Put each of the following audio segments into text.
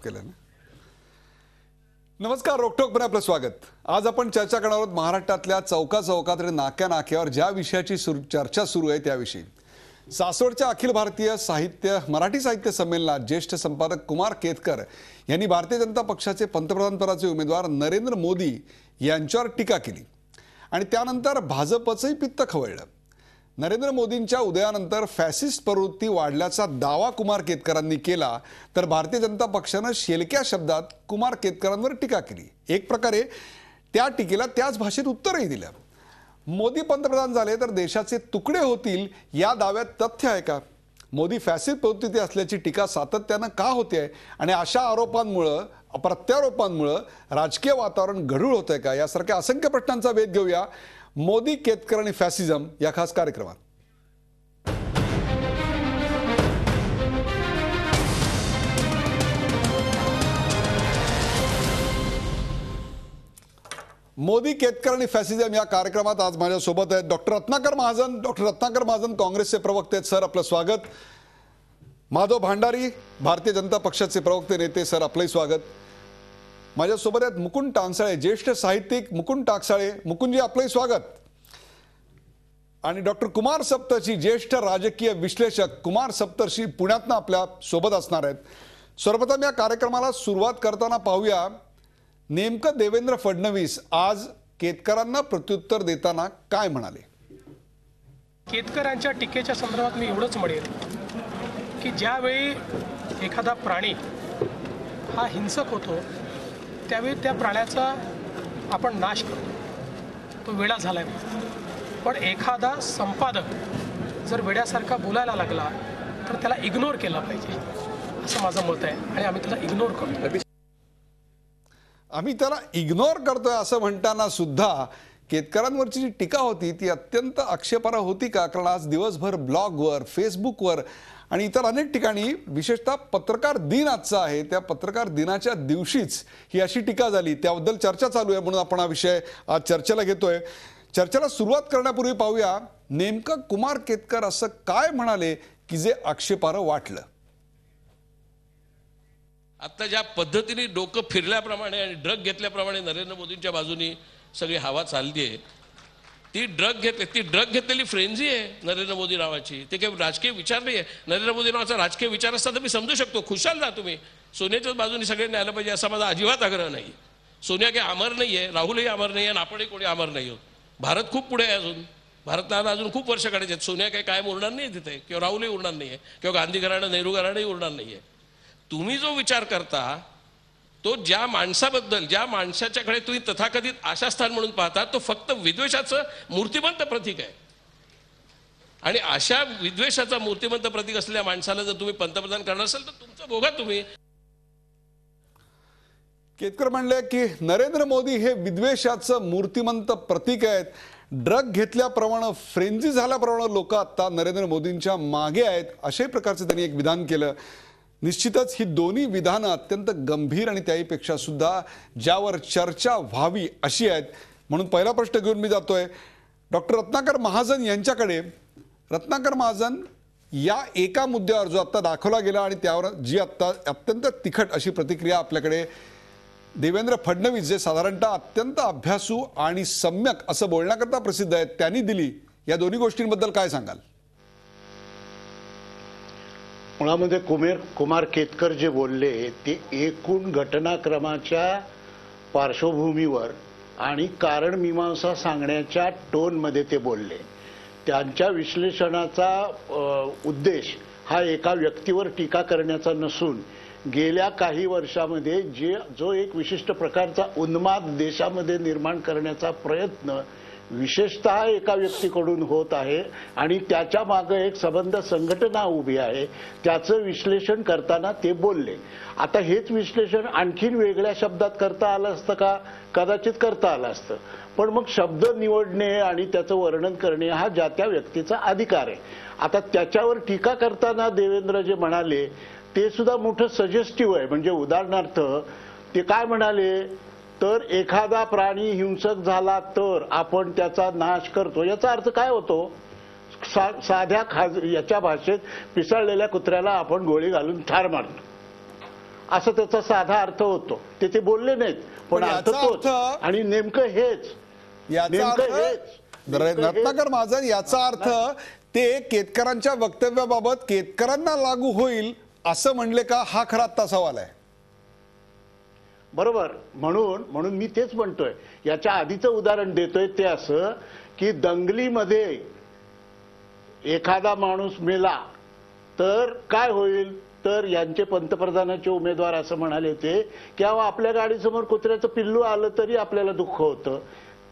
केलं ना. नमस्कार, रोकटोकमध्ये आपलं स्वागत. आज आपण चर्चा करणार आहोत महाराष्ट्रातल्या चौका चौकात आणि नाक्या नाक्यावर ज्या विषयाची चर्चा सुरू आहे त्याविषयी. सासवडच्या अखिल भारतीय मराठी साहित्य संमेलनात ज्येष्ठ संपादक कुमार केतकर यांनी भारतीय जनता पक्षाचे पंतप्रधानपदाचे उमेदवार नरेंद्र मोदी यांच्यावर टीका केली आणि त्यानंतर भाजपचंही पित्त खवळलं. नरेंद्र मोदींच्या उदयानंतर फॅसिस्ट प्रवृत्ती वाढल्याचा दावा कुमार केतकरांनी केला, तर भारतीय जनता पक्षानं शेलक्या शब्दात कुमार केतकरांवर टीका केली. एक प्रकारे त्या टीकेला त्याच भाषेत उत्तरही दिलं. मोदी पंतप्रधान झाले तर देशाचे तुकडे होतील या दाव्यात तथ्य आहे का? मोदी फॅसिस्ट प्रवृत्तीचे असल्याची टीका सातत्यानं का होते आणि अशा आरोपांमुळं प्रत्यारोपांमुळं राजकीय वातावरण गढूळ होतंय का? यासारख्या असंख्य प्रश्नांचा वेध घेऊया मोदी, केतकर आणि फॅसिझम या खास कार्यक्रमात. मोदी, केतकर आणि फॅसिझम या कार्यक्रमात आज माझ्यासोबत आहेत डॉक्टर रत्नाकर महाजन. डॉक्टर रत्नाकर महाजन काँग्रेसचे प्रवक्ते आहेत. सर, आपलं स्वागत. माधव भांडारी, भारतीय जनता पक्षाचे प्रवक्ते नेते. सर, आपलंही स्वागत. माझ्यासोबत आहेत मुकुंद टाकसाळे, ज्येष्ठ साहित्यिक. मुकुंद टाकसाळे, मुकुंदजी, आपलंही स्वागत. आणि डॉक्टर कुमार सप्तर्षी, ज्येष्ठ राजकीय विश्लेषक. कुमार सप्तर्षी पुण्यातनं आपल्या सोबत असणार आहेत. सर्वप्रथम या कार्यक्रमाला सुरुवात करताना पाहूया, नेमकं देवेंद्र फडणवीस आज केतकरांना प्रत्युत्तर देताना काय म्हणाले. केतकरांच्या टीकेच्या संदर्भात मी एवढंच म्हणेन की ज्यावेळी एखादा प्राणी हा हिंसक होतो त्यावेळी त्या प्राण्याचा आपण नाश करतो, तो वेडा झालाय. पण एखादा संपादक जर वेड्यासारखा बोलायला लागला तर त्याला इग्नोर केला पाहिजे, असं माझं मत आहे. आणि आम्ही त्याला इग्नोर करतो. आम्ही त्याला इग्नोर करतोय असं म्हणताना सुद्धा केतकरांवरची जी टीका होती ती अत्यंत आक्षेपार्ह होती का? कारण आज दिवसभर ब्लॉगवर, फेसबुकवर आणि इतर अनेक ठिकाणी, विशेषतः पत्रकार दिन आजचा आहे, त्या पत्रकार दिनाच्या दिवशीच ही अशी टीका झाली. त्याबद्दल चर्चा चालू आहे, म्हणून आपण हा विषय आज चर्चेला घेतोय. चर्चेला सुरुवात करण्यापूर्वी पाहूया नेमकं कुमार केतकर असं काय म्हणाले की जे आक्षेपार्ह वाटलं. आता ज्या पद्धतीने डोकं फिरल्याप्रमाणे आणि ड्रग घेतल्याप्रमाणे नरेंद्र मोदींच्या बाजूनी सगळी हवा चालली आहे, ती ड्रग घेतलेली फ्रेंझी आहे नरेंद्र मोदी नावाची. ते काही राजकीय विचार नाही आहे. नरेंद्र मोदी नावाचा राजकीय विचार असता तर मी समजू शकतो, खुशाल जा तुम्ही, सोनियाच्याच बाजूने सगळ्यांनी आलं पाहिजे असा माझा अजिबात आग्रह नाही. सोनिया काही अमर नाही आहे, राहुलही अमर नाही आहे आणि आपणही कोणी अमर नाही आहोत. भारत खूप पुढे आहे अजून. भारताला अजून खूप वर्ष काढायचे आहेत. सोनिया काही कायम उरणार नाही तिथे, किंवा राहुलही उरणार नाही आहे, किंवा गांधी घराणं, नेहरू घराणंही उरणार नाही आहे. तुम्ही जो विचार करता तो ज्या माणसाबद्दल, ज्या माणसाच्याकडे तुम्ही तथाकथित आशास्थान म्हणून पाहता, तो फक्त विद्वेषाचं मूर्तिमंत प्रतीक आहे. आणि अशा विद्वेषाचा मूर्तिमंत प्रतीक असलेल्या माणसाला जर तुम्ही पंतप्रधान करणार असाल तर तुमचं बघा तुम्ही. केतकर म्हणले की नरेंद्र मोदी हे विद्वेषाचं मूर्तिमंत प्रतीक आहेत. ड्रग घेतल्याप्रमाणे, फ्रेंझी झाल्याप्रमाणे लोक आता नरेंद्र मोदींच्या मागे आहेत, अशाही प्रकारचं त्यांनी एक विधान केलं. निश्चितच ही दोन्ही विधानं अत्यंत गंभीर आणि त्याहीपेक्षा सुद्धा ज्यावर चर्चा व्हावी अशी आहेत. म्हणून पहिला प्रश्न घेऊन मी जातोय डॉक्टर रत्नाकर महाजन यांच्याकडे. रत्नाकर महाजन, या एका मुद्द्यावर जो आत्ता दाखवला गेला आणि त्यावर जी आत्ता अत्यंत तिखट अशी प्रतिक्रिया आपल्याकडे देवेंद्र फडणवीस, जे साधारणतः अत्यंत अभ्यासू आणि सम्यक असं बोलण्याकरता प्रसिद्ध आहेत, त्यांनी दिली, या दोन्ही गोष्टींबद्दल काय सांगाल. मुळामध्ये कुमार केतकर जे बोलले ते एकूण घटनाक्रमाच्या पार्श्वभूमीवर आणि कारण मीमांसा सांगण्याच्या टोनमध्ये ते बोलले. त्यांच्या विश्लेषणाचा उद्देश हा एका व्यक्तीवर टीका करण्याचा नसून गेल्या काही वर्षामध्ये जो एक विशिष्ट प्रकारचा उन्माद देशामध्ये निर्माण करण्याचा प्रयत्न विशेषतः एका व्यक्तीकडून होत आहे आणि त्याच्या मागे एक सबंध संघटना उभी आहे, त्याचं विश्लेषण करताना ते बोलले. आता हेच विश्लेषण आणखीन वेगळ्या शब्दात करता आलं असतं का? कदाचित करता आलं असतं, पण मग शब्द निवडणे आणि त्याचं वर्णन करणे हा ज्या त्या व्यक्तीचा अधिकार आहे. आता त्याच्यावर टीका करताना देवेंद्र जे म्हणाले ते सुद्धा मोठं सजेस्टिव्ह आहे. म्हणजे उदाहरणार्थ ते काय म्हणाले तर एखादा प्राणी हिंसक झाला तर आपण त्याचा नाश करतो. याचा अर्थ काय होतो? साध्या याच्या भाषेत पिसाळलेल्या कुत्र्याला आपण गोळी घालून ठार मारतो. असं त्याचा साधा अर्थ होतो. ते बोलले नाहीत, पण पण अर्थ याचा तोच. अर्थ- आणि नेमकं हेच याचा अर्थ रत्नाकर महाजन, याचा अर्थ ते केतकरांच्या वक्तव्याबाबत केतकरांना लागू होईल असं म्हणले का, हा खरा आत्ता सवाल आहे. बरोबर. म्हणून मी तेच म्हणतोय. याच्या आधीचं उदाहरण देतोय ते असं की दंगलीमध्ये एखादा माणूस मेला तर काय होईल, तर यांचे पंतप्रधानाचे उमेदवार असं म्हणाले होते की आपल्या गाडीसमोर कुत्र्याचं पिल्लू आलं तरी आपल्याला दुःख होतं.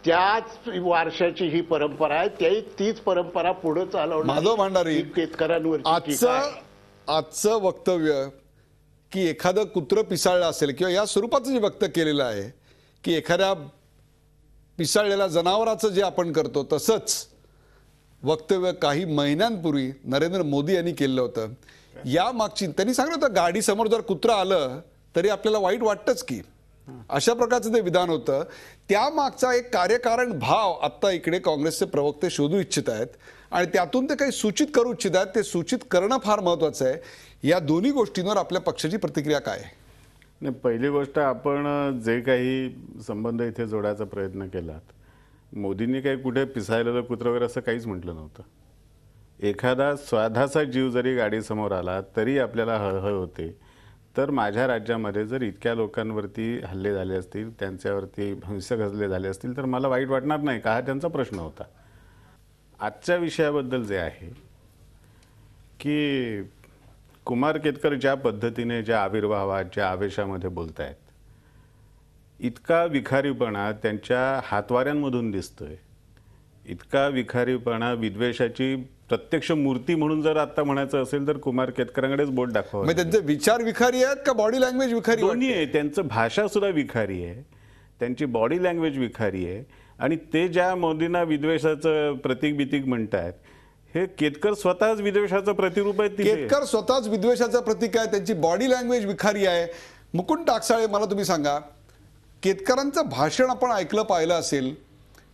त्याच वारशाची ही परंपरा आहे, तीच परंपरा पुढे चालवणार माधव भंडारी, शेतकऱ्यांवरची आजचं वक्तव्य की एखादं कुत्रं पिसाळलं असेल किंवा या स्वरूपाचं जे व्यक्त केलेलं आहे की एखाद्या पिसाळलेल्या जनावराचं जे आपण करतो तसंच वक्तव्य काही महिन्यांपूर्वी नरेंद्र मोदी यांनी केलं होतं. या मागची त्यांनी सांगितलं होतं गाडीसमोर जर कुत्रं आलं तरी आपल्याला वाईट वाटतंच की, अशा प्रकारचं ते विधान होतं. त्यामागचा एक कार्यकारण भाव आत्ता इकडे काँग्रेसचे प्रवक्ते शोधू इच्छित आहेत आणि त्यातून ते काही सूचित करू इच्छित आहेत. ते सूचित करणं फार महत्त्वाचं आहे. या दोन्ही गोष्टींवर आपल्या पक्षाची प्रतिक्रिया काय आहे? नाही, पहिली गोष्ट, आपण जे काही संबंध इथे जोडायचा प्रयत्न केलात, मोदींनी काही कुठे पिसाळलेलं कुत्रं वगैरे असं काहीच म्हटलं नव्हतं. एखादा स्वाधाचा जीव जरी गाडीसमोर आला तरी आपल्याला हळहळ होते. तर माझ्या राज्यामध्ये जर इतक्या लोकांवरती हल्ले झाले असतील, त्यांच्यावरती हिंसक हल्ले झाले असतील तर मला वाईट वाटणार नाही का, हा त्यांचा प्रश्न होता. आजच्या विषयाबद्दल जे आहे की कुमार केतकर ज्या पद्धतीने, ज्या आविर्भावात, ज्या आवेशामध्ये बोलत आहेत, इतका विखारीपणा त्यांच्या हातवाऱ्यांमधून दिसतोय. इतका विखारीपणा, विद्वेषाची प्रत्यक्ष मूर्ती म्हणून जर आता म्हणायचं असेल तर कुमार केतकरांकडेच बोट दाखवावं. म्हणजे त्यांचे विचार विखारी आहेत का बॉडी लँग्वेज विखारी? दोन्ही आहे. त्यांचं भाषा सुद्धा विखारी आहे, त्यांची बॉडी लँग्वेज विखारी आहे. आणि ते ज्या मोदींना विद्वेषाचं प्रतीक बितीक म्हणतात, हे केतकर स्वतःच विद्वेषाचं प्रतिरूप आहे. केतकर स्वतःच विद्वेषाचं प्रतीक आहे, त्यांची बॉडी लँग्वेज विखारी आहे. मुकुंद टाकसाळे, मला तुम्ही सांगा, केतकरांचं भाषण आपण ऐकलं पाहिलं असेल,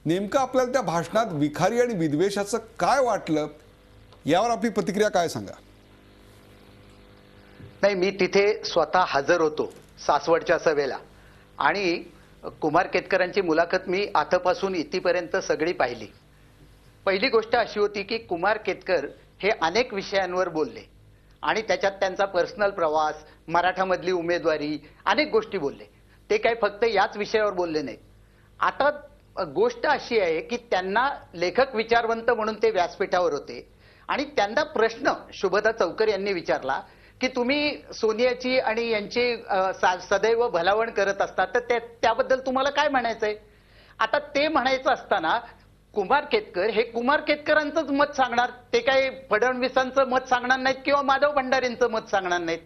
नेमकं आपल्याला त्या भाषणात विखारी आणि विद्वेषाचं काय वाटलं, यावर आपली प्रतिक्रिया काय सांगा? नाही, मी तिथे स्वतः हजर होतो सासवडच्या सभेला आणि कुमार केतकरांची मुलाखत मी आतापासून इथपर्यंत सगळी पाहिली. पहिली गोष्ट अशी होती की कुमार केतकर हे अनेक विषयांवर बोलले आणि त्याच्यात त्यांचा पर्सनल प्रवास, मराठामधली उमेदवारी, अनेक गोष्टी बोलले. ते काय फक्त याच विषयावर बोलले नाहीत. आता गोष्ट अशी आहे की त्यांना लेखक विचारवंत म्हणून ते व्यासपीठावर होते आणि त्यांना प्रश्न शुभदा चौकर यांनी विचारला की तुम्ही सोनियाची आणि यांची सदैव भलावण करत असता, तर त्याबद्दल तुम्हाला काय म्हणायचंय? आता ते म्हणायचं असताना कुमार केतकर हे कुमार केतकरांचंच मत सांगणार, ते काही फडणवीसांचं मत सांगणार नाहीत किंवा माधव भंडारींचं मत सांगणार नाहीत.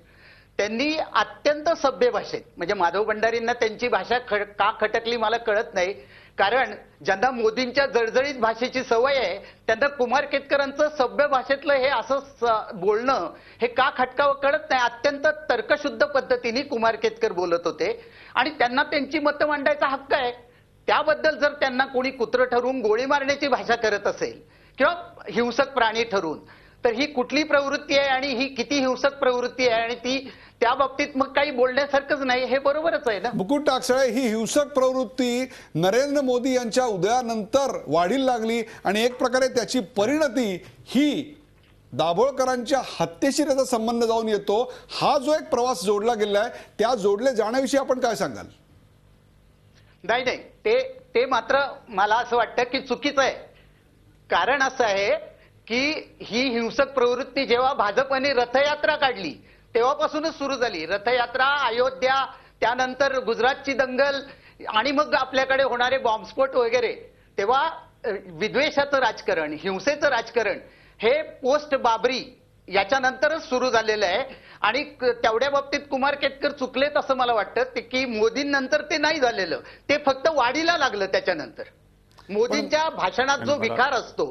त्यांनी अत्यंत सभ्य भाषेत, म्हणजे माधव भंडारींना त्यांची भाषा का खटकली मला कळत नाही, कारण ज्यांना मोदींच्या जळजळीत भाषेची सवय आहे त्यांना कुमार केतकरांचं सभ्य भाषेतलं हे असं बोलणं हे का खटकावं कळत नाही. अत्यंत तर्कशुद्ध पद्धतीने कुमार केतकर बोलत होते आणि त्यांना त्यांची मतं मांडायचा हक्क आहे. त्याबद्दल जर त्यांना कोणी कुत्रं ठरवून गोळी मारण्याची भाषा करत असेल किंवा हिंसक प्राणी ठरवून, तर ही कुठली प्रवृत्ती आहे आणि ही किती हिंसक प्रवृत्ती आहे आणि ती त्या बाबतीत मग काही बोलण्यासारखंच नाही, हे बरोबरच आहे ना. मुकुंद टाकसाळे, ही हिंसक प्रवृत्ती नरेंद्र मोदी यांच्या उदयानंतर वाढीला लागली आणि एक प्रकारे त्याची परिणती ही दाभोळकरांच्या हत्येशी त्याचा संबंध जाऊन येतो. हा जो एक प्रवास जोडला गेलाय, त्या जोडले जाण्याविषयी आपण काय सांगाल? नाही नाही, ते मात्र मला असं वाटतं की चुकीचं आहे. कारण असं आहे की ही हिंसक प्रवृत्ती जेव्हा भाजपने रथयात्रा काढली तेव्हापासूनच सुरू झाली. रथयात्रा, अयोध्या, त्यानंतर गुजरातची दंगल आणि मग आपल्याकडे होणारे बॉम्बस्फोट वगैरे, तेव्हा विद्वेषाचं राजकारण, हिंसेचं राजकारण हे पोस्ट बाबरी याच्यानंतरच सुरू झालेलं आहे. आणि तेवढ्या बाबतीत कुमार केतकर चुकलेत असं मला वाटतं की मोदींनंतर ते नाही झालेलं, ते फक्त वाढीला लागलं. त्याच्यानंतर मोदींच्या भाषणात जो विकार असतो,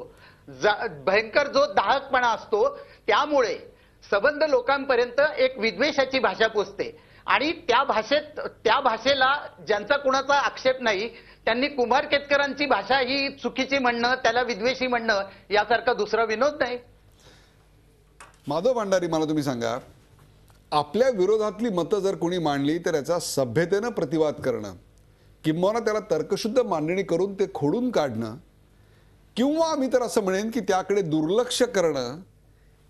भयंकर जो दाहकपणा असतो, त्यामुळे सबंध लोकांपर्यंत एक विद्वेषाची भाषा पोचते आणि त्या भाषेला ज्यांचा कुणाचा आक्षेप नाही त्यांनी कुमार केतकरांची भाषा ही चुकीची म्हणणं, त्याला विद्वेषी म्हणणं यासारखा दुसरा विनोद नाही. माधव भंडारी, मला तुम्ही सांगा, आपल्या विरोधातली मतं जर कोणी मांडली तर याचा सभ्यतेनं प्रतिवाद करणं, किंबहुना त्याला तर्कशुद्ध मांडणी करून ते खोडून काढणं, किंवा मी तर असं म्हणेन की त्याकडे दुर्लक्ष करणं,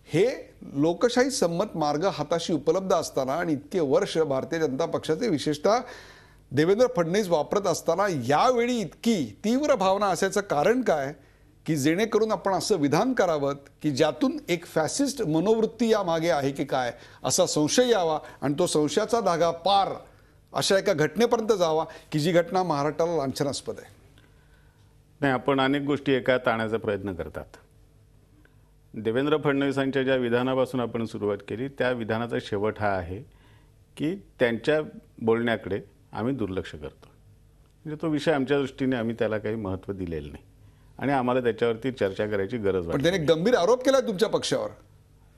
हे लोकशाही संमत मार्ग हाताशी उपलब्ध असताना आणि इतके वर्ष भारतीय जनता पक्षाचे विशेषतः देवेंद्र फडणवीस वापरत असताना यावेळी इतकी तीव्र भावना असायचं कारण काय, की जेणेकरून आपण असं विधान करावं की ज्यातून एक फॅसिस्ट मनोवृत्ती यामागे आहे की काय असा संशय यावा आणि तो संशयाचा धागा पार अशा एका घटनेपर्यंत जावा की जी घटना महाराष्ट्राला लांछनास्पद आहे. नाही, आपण अनेक गोष्टी एका ताणाचा प्रयत्न करतात. देवेंद्र फडणवीसांच्या ज्या विधानापासून आपण सुरुवात केली त्या विधानाचा शेवट हा आहे की त्यांच्या बोलण्याकडे आम्ही दुर्लक्ष करतो. म्हणजे तो विषय आमच्या दृष्टीने आम्ही त्याला काही महत्त्व दिलेलं नाही आणि आम्हाला त्याच्यावरती चर्चा करायची गरज पण वाटते. त्याने गंभीर आरोप केला तुमच्या पक्षावर.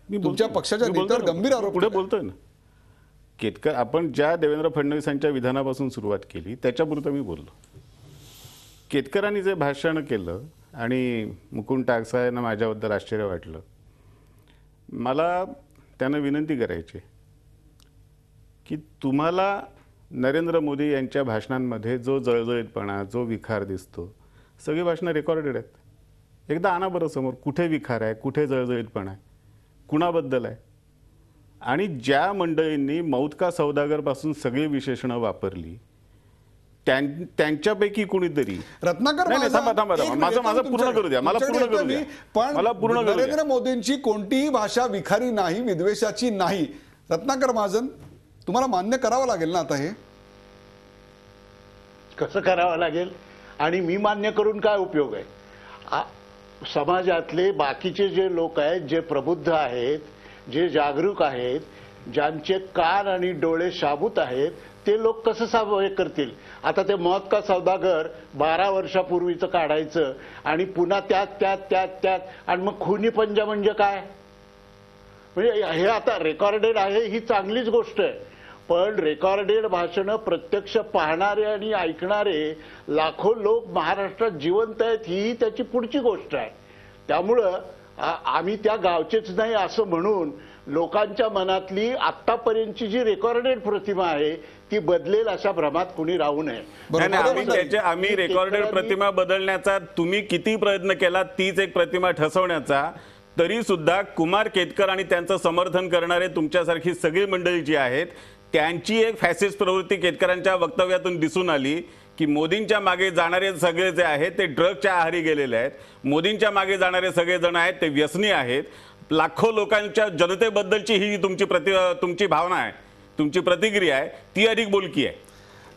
मी तुमच्या पक्षाच्या नेत्यावर गंभीर आरोप पुढे केलाय. बोलतोय ना. केतकर, आपण ज्या देवेंद्र फडणवीसांच्या विधानापासून सुरुवात केली त्याच्यापुरतं मी बोललो. केतकरांनी जे भाषण केलं आणि मुकुंद टाकसाळेंना माझ्याबद्दल आश्चर्य वाटलं. मला त्यांना विनंती करायची की तुम्हाला नरेंद्र मोदी यांच्या भाषणांमध्ये जो जळजळीतपणा, जो विखार दिसतो, सगळी भाषणं रेकॉर्डेड आहेत. एकदा आणा बरं समोर, कुठे विखार आहे, कुठे जळजळीतपणा आहे, कुणाबद्दल आहे. आणि ज्या मंडळींनी मौत का सौदागरपासून सगळी विशेषणं वापरली त्यांच्यापैकी कुणीतरी रत्नाकर नाही, थांबा थांबा एक थांबा. माझं पूर्ण करू द्या, मला पूर्ण करू द्या, पण मला पूर्ण करू द्या. नरेंद्र मोदींची कोणतीही भाषा विखारी नाही, विद्वेषाची नाही. रत्नाकर महाजन, तुम्हाला मान्य करावं लागेल ना आता हे. कसं करावं लागेल आणि मी मान्य करून काय उपयोग आहे. समाजातले बाकीचे जे लोक आहेत, जे प्रबुद्ध आहेत, जे जागरूक आहेत, ज्यांचे कान आणि डोळे शाबूत आहेत, ते लोक कसं हे करतील. आता ते मौत का सौदागर 12 वर्षापूर्वीचं काढायचं आणि पुन्हा त्यात आणि मग खुनी पंजा म्हणजे काय. म्हणजे हे आता रेकॉर्डेड आहे ही चांगलीच गोष्ट आहे, पण रेकॉर्डेड भाषणं प्रत्यक्ष पाहणारे आणि ऐकणारे लाखो लोक महाराष्ट्रात जिवंत आहेत ही त्याची पुढची गोष्ट आहे. त्यामुळं आम्ही त्या गावचेच नाही असं म्हणून लोकांच्या मनातली आत्तापर्यंतची जी रेकॉर्डेड प्रतिमा आहे ती बदलेल अशा भ्रमात कुणी राहू नये. आम्ही रेकॉर्डेड प्रतिमा बदलण्याचा तुम्ही किती प्रयत्न केला, तीच एक प्रतिमा ठसवण्याचा, तरी सुद्धा कुमार केतकर आणि त्यांचं समर्थन करणारे तुमच्यासारखी सगळी मंडळी जी आहेत त्यांची एक फॅसिस्ट प्रवृत्ती केतकरांच्या वक्तव्यातून दिसून आली की मोदींच्या मागे जाणारे सगळे जे आहेत ते ड्रगच्या आहारी गेलेले आहेत. मोदींच्या मागे जाणारे सगळे जण आहेत ते व्यसनी आहेत. लाखो लोकांच्या जनतेबद्दलची ही तुमची भावना आहे, तुमची प्रतिक्रिया आहे, ती अधिक बोलकी आहे.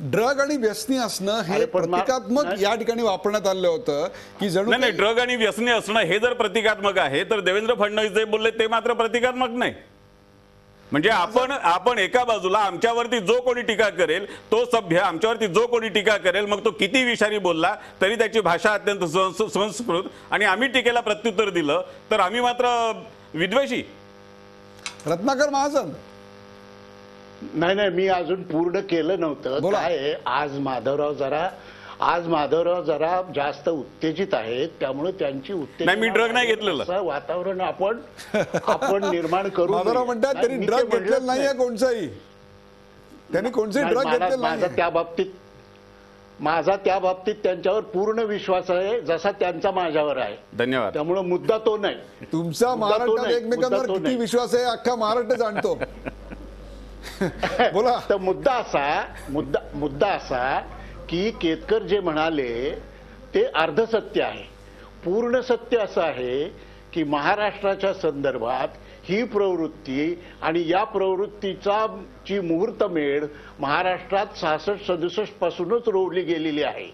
ड्रग आणि व्यसनी असणं हे प्रतिकात्मक या ठिकाणी वापरण्यात आलं होतं की जणू नाही, ड्रग आणि व्यसनी असणं हे जर प्रतिकात्मक आहे तर देवेंद्र फडणवीस जे बोलले ते मात्र प्रतिकात्मक नाही. म्हणजे आपण एका बाजूला आमच्यावरती जो कोणी टीका करेल तो सभ्य, आमच्यावरती जो कोणी टीका करेल मग तो किती विषारी बोलला तरी त्याची भाषा अत्यंत संस्कृत, आणि आम्ही टीकेला प्रत्युत्तर दिलं तर आम्ही मात्र विद्वेषी. रत्नाकर महाजन, नाही, मी अजून पूर्ण केलं नव्हतं. काय आज माधवराव जरा जास्त उत्तेजित आहेत, त्यामुळे त्यांची नाही, मी ड्रग नाही घेतलेलं वातावरण आपण निर्माण करू. माधवराव म्हणतात त्यांनी ड्रग घेतलेलं नाहीये कोणताही, त्यांनी कोणतेही ड्रग घेतलेलं नाही. माझा त्या बाबतीत त्यांच्यावर पूर्ण विश्वास आहे जसा त्यांचा माझ्यावर आहे. धन्यवाद. त्यामुळे मुद्दा तो नाही. तुमचा महाराष्ट्रात एकमेकांवर किती विश्वास आहे अख्खा महाराष्ट्र जाणतो. बोला. तर मुद्दा असा की केतकर जे म्हणाले ते अर्धसत्य आहे. पूर्ण सत्य असं आहे की महाराष्ट्राच्या संदर्भात ही प्रवृत्ती आणि या प्रवृत्तीची मुहूर्तमेढ महाराष्ट्रात 66-67 पासूनच रोवली गेलेली आहे.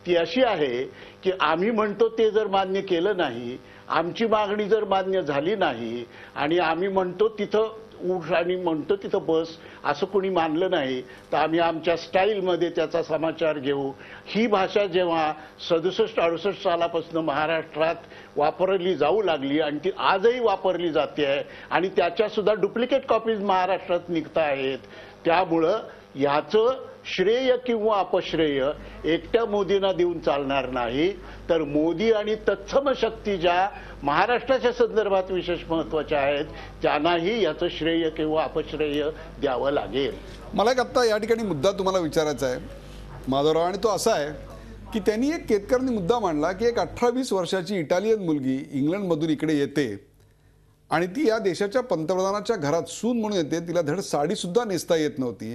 ती अशी आहे की आम्ही म्हणतो ते जर मान्य केलं नाही, आमची मागणी जर मान्य झाली नाही आणि आम्ही म्हणतो तिथं उठ आणि म्हणतो तिथं बस असं कोणी मानलं नाही तर आम्ही आमच्या स्टाईलमध्ये त्याचा समाचार घेऊ. ही भाषा जेव्हा 67-68 सालापासून महाराष्ट्रात वापरली जाऊ लागली आणि ती आजही वापरली जाते आहे आणि त्याच्या सुद्धा डुप्लिकेट कॉपीज महाराष्ट्रात निघत आहेत, त्यामुळं ह्याचं श्रेय किंवा अपश्रेय एकट्या मोदींना देऊन चालणार नाही, तर मोदी आणि तत्सम शक्ती ज्या महाराष्ट्राच्या संदर्भात विशेष महत्त्वाच्या आहेत त्यांनाही याचं श्रेय किंवा अपश्रेय द्यावं लागेल. मला एक आत्ता या ठिकाणी मुद्दा तुम्हाला विचारायचा आहे माधवराव, आणि तो असा आहे की त्यांनी एक केतकरांनी मुद्दा मांडला की एक 18-20 वर्षाची इटालियन मुलगी इंग्लंडमधून इकडे येते आणि ती या देशाच्या पंतप्रधानाच्या घरात सून म्हणून येते, तिला धड साडीसुद्धा नेसता येत नव्हती,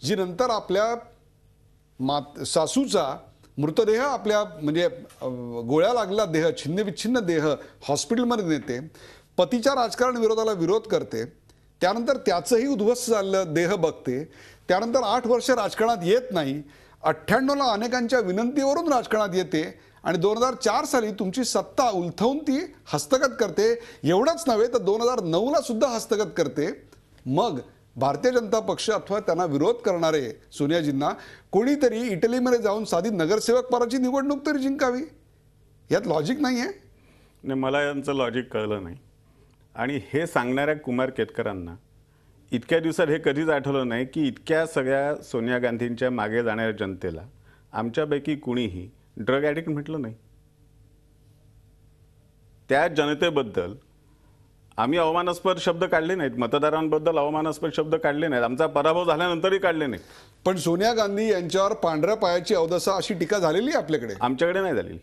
जी नंतर आपल्या सासूचा मृतदेह आपल्या म्हणजे गोळ्या लागलेला देह, छिन्नविच्छिन्न देह हॉस्पिटलमध्ये नेते, पतीच्या राजकारण विरोधाला विरोध करते, त्यानंतर त्याचंही उद्ध्वस्त झालेलं देह बघते, त्यानंतर 8 वर्ष राजकारणात येत नाही, 98ला अनेकांच्या विनंतीवरून राजकारणात येते आणि 2004 साली तुमची सत्ता उलथवून ती हस्तगत करते. एवढंच नव्हे तर 2009ला सुद्धा हस्तगत करते. मग भारतीय जनता पक्ष अथवा त्यांना विरोध करणारे सोनियाजींना कोणीतरी इटलीमध्ये जाऊन साधी नगरसेवक पदाची निवडणूक तरी जिंकावी. यात लॉजिक नाही आहे. नाही, मला यांचं लॉजिक कळलं नाही. आणि हे सांगणाऱ्या कुमार केतकरांना इतक्या दिवसात हे कधीच आठवलं नाही की इतक्या सगळ्या सोनिया गांधींच्या मागे जाणाऱ्या जनतेला आमच्यापैकी कुणीही ड्रग ॲडिक्ट म्हटलं नाही. त्या जनतेबद्दल आम्ही अवमानास्पद शब्द काढले नाहीत, मतदारांबद्दल अवमानास्पद शब्द काढले नाहीत, आमचा पराभव झाल्यानंतरही काढले नाहीत. पण सोनिया गांधी यांच्यावर पांढऱ्या पायाची अवदसा अशी टीका झालेली आहे आपल्याकडे. आमच्याकडे नाही झालेली.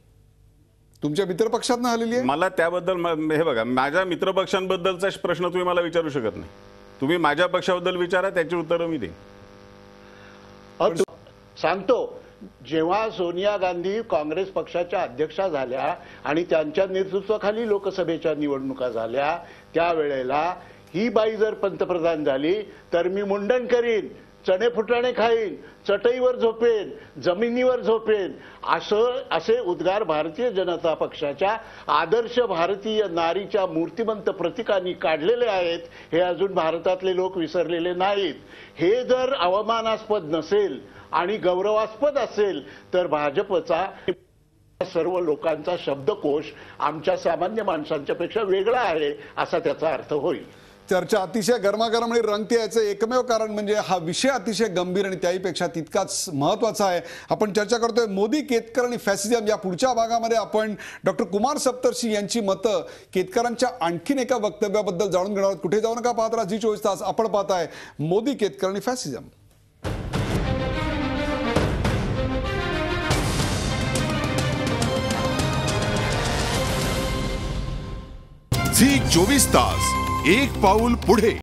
तुमच्या मित्रपक्षातनं झालेली आहे. मला त्याबद्दल हे बघा, माझ्या मित्रपक्षांबद्दलचा प्रश्न तुम्ही मला विचारू शकत नाही. तुम्ही माझ्या पक्षाबद्दल विचारा, त्याची उत्तरं मी देईन. सांगतो, जेव्हा सोनिया गांधी काँग्रेस पक्षाच्या अध्यक्षा झाल्या आणि त्यांच्या नेतृत्वाखाली लोकसभेच्या निवडणुका झाल्या, त्यावेळेला ही बाई जर पंतप्रधान झाली तर मी मुंडन करीन, चणे फुटाणे खाईन, चटईवर झोपेन, जमिनीवर झोपेन, असे उद्गार भारतीय जनता पक्षाच्या आदर्श भारतीय नारीच्या मूर्तिमंत प्रतीकांनी काढलेले आहेत. हे अजून भारतातले लोक विसरलेले नाहीत. हे जर अवमानास्पद नसेल आणि गौरवास्पद असेल तर भाजपचा सर्व लोकांचा शब्दकोश आमच्या सामान्य माणसांच्या पेक्षा वेगळा आहे असा त्याचा अर्थ होईल. चर्चा अतिशय गरमागरम आणि रंगते याचं एकमेव कारण म्हणजे हा विषय अतिशय गंभीर आणि त्याहीपेक्षा तितकाच महत्त्वाचा आहे. आपण चर्चा करतोय मोदी, केतकर आणि फॅसिझम. या पुढच्या भागामध्ये आपण डॉक्टर कुमार सप्तर्षी यांची मतं केतकरांच्या आणखीन एका वक्तव्याबद्दल जाणून घेणार आहोत. कुठे जाऊ नका, पाहत राहा झी 24 तास. आपण पाहताय मोदी, केतकर आणि फॅसिझम. झी 24 तास, एक पाऊल पुढे.